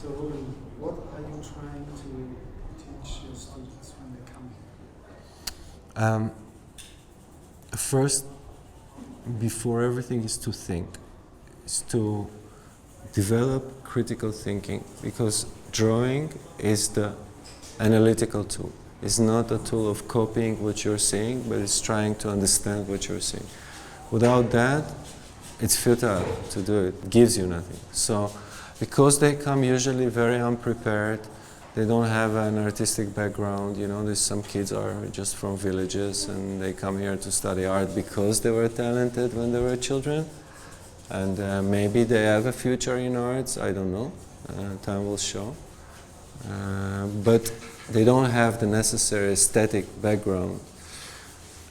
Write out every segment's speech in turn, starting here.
So, what are you trying to teach your students when they come here? First, before everything, is to think, is to develop critical thinking, because drawing is the analytical tool. It's not a tool of copying what you're seeing, but it's trying to understand what you're seeing. Without that, it's futile to do it. It gives you nothing. So, because they come usually very unprepared, they don't have an artistic background. You know, there's some kids are just from villages and they come here to study art because they were talented when they were children. And maybe they have a future in arts, I don't know. Time will show. But they don't have the necessary aesthetic background.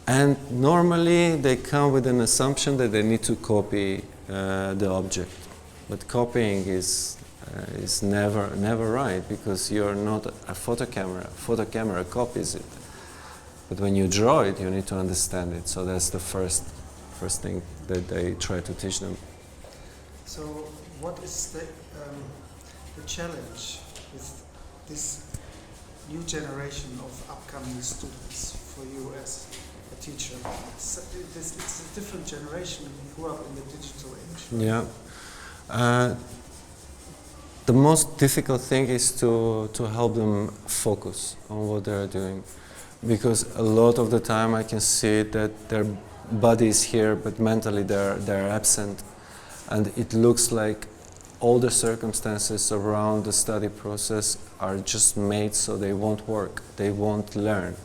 And normally they come with an assumption that they need to copy the object. But copying is never right, because you're not a photo camera. Photo camera copies it. But when you draw it, you need to understand it. So that's the first thing that they try to teach them. So what is the challenge with this new generation of upcoming students for you as a teacher? It's a different generation. We grew up in the digital age. Right? Yeah. The most difficult thing is to help them focus on what they're doing, because a lot of the time I can see that their body is here, but mentally they're absent, and it looks like all the circumstances around the study process are just made so they won't work, they won't learn.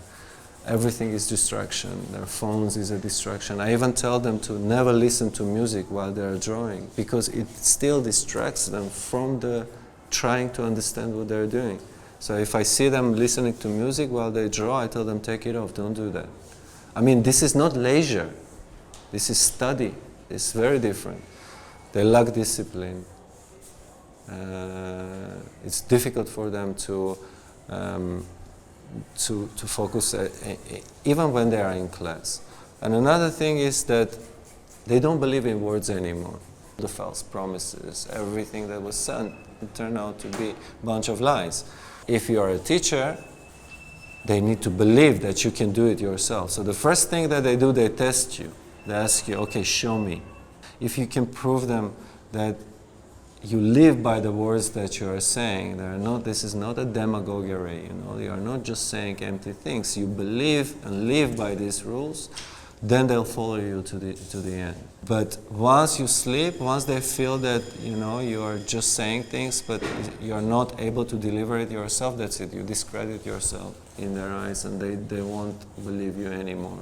Everything is distraction. Their phones is a distraction. I even tell them to never listen to music while they're drawing, because it still distracts them from the trying to understand what they're doing. So if I see them listening to music while they draw, I tell them, take it off, don't do that. I mean, this is not leisure. This is study. It's very different. They lack discipline. It's difficult for them to focus even when they are in class. And another thing is that they don't believe in words anymore. The false promises, everything that was said, it turned out to be a bunch of lies. If you are a teacher, they need to believe that you can do it yourself. So the first thing that they do, they test you. They ask you, okay, show me. If you can prove them that you live by the words that you are saying, this is not a demagoguery, you know, you are not just saying empty things. You believe and live by these rules, then they'll follow you to the end. But once you sleep, once they feel that, you know, you are just saying things, but you are not able to deliver it yourself, that's it. You discredit yourself in their eyes, and they won't believe you anymore.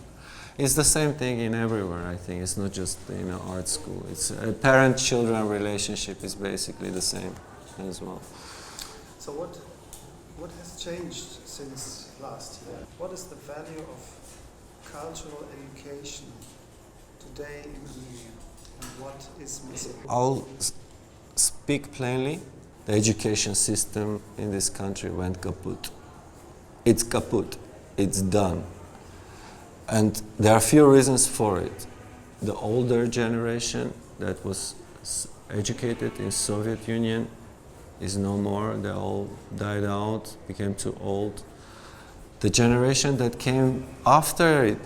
It's the same thing in everywhere, I think. It's not just in an art school. It's a parent-children relationship is basically the same as well. So what has changed since last year? What is the value of cultural education today in Armenia, and what is missing? I'll speak plainly. The education system in this country went kaput. It's kaput. It's done. And there are a few reasons for it. The older generation that was educated in Soviet Union is no more. They all died out, became too old. The generation that came after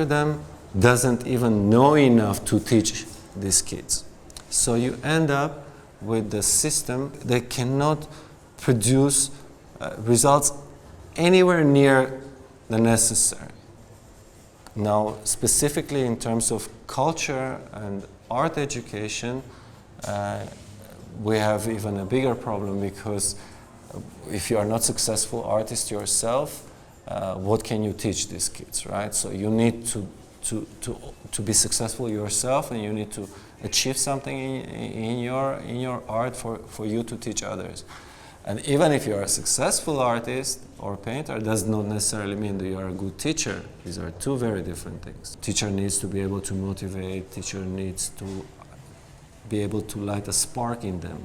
them doesn't even know enough to teach these kids. So you end up with the system that cannot produce results anywhere near the necessary. Now, specifically in terms of culture and art education, we have even a bigger problem, because if you are not successful artist yourself, what can you teach these kids, right? So you need to be successful yourself, and you need to achieve something in your art for you to teach others. And even if you are a successful artist or painter, does not necessarily mean that you are a good teacher. These are two very different things. Teacher needs to be able to motivate. Teacher needs to be able to light a spark in them.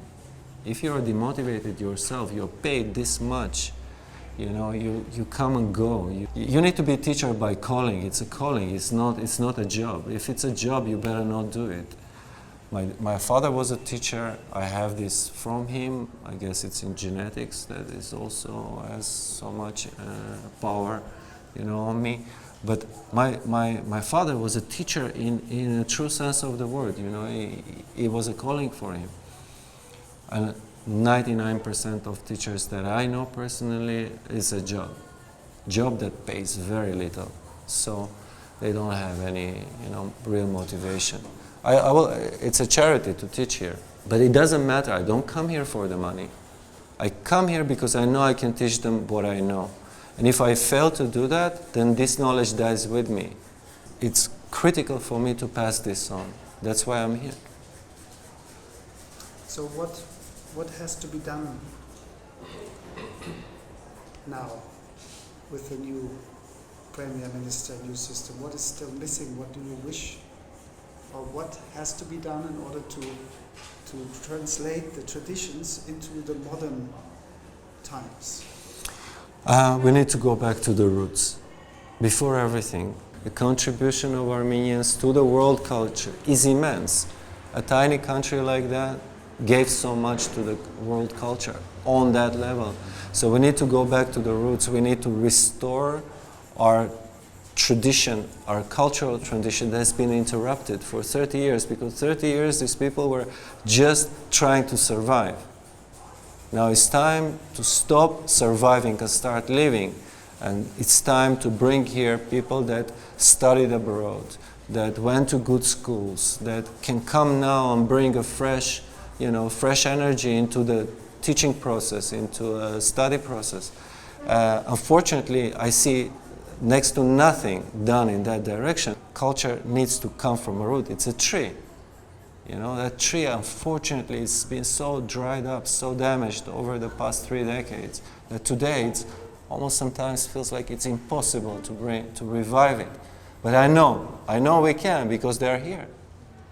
If you are demotivated yourself, you're paid this much, you know, you come and go. You need to be a teacher by calling. It's a calling. It's not a job. If it's a job, you better not do it. My father was a teacher. I have this from him. I guess it's in genetics that is also has so much power, on me. But my father was a teacher in a true sense of the word. It was a calling for him. And 99% of teachers that I know personally is a job that pays very little. So they don't have any, real motivation. It's a charity to teach here, but it doesn't matter. I don't come here for the money. I come here because I know I can teach them what I know. And if I fail to do that, then this knowledge dies with me. It's critical for me to pass this on. That's why I'm here. So what has to be done now with the new Premier Minister, new system? What is still missing? What do you wish? Or what has to be done in order to translate the traditions into the modern times? We need to go back to the roots. Before everything, the contribution of Armenians to the world culture is immense. A tiny country like that gave so much to the world culture on that level. So we need to go back to the roots. We need to restore our tradition, our cultural tradition that has been interrupted for 30 years, because 30 years these people were just trying to survive. Now it's time to stop surviving and start living. And it's time to bring here people that studied abroad, that went to good schools, that can come now and bring a fresh energy into the teaching process, into a study process. Unfortunately, I see next to nothing done in that direction. Culture needs to come from a root. It's a tree. That tree, unfortunately, has been so dried up, so damaged over the past 3 decades that today it's almost sometimes feels like it's impossible to revive it. But I know we can, because they're here.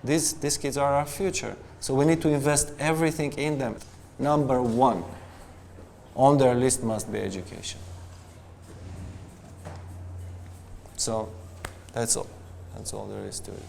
These kids are our future. So we need to invest everything in them. Number 1 on their list must be education. So that's all there is to it.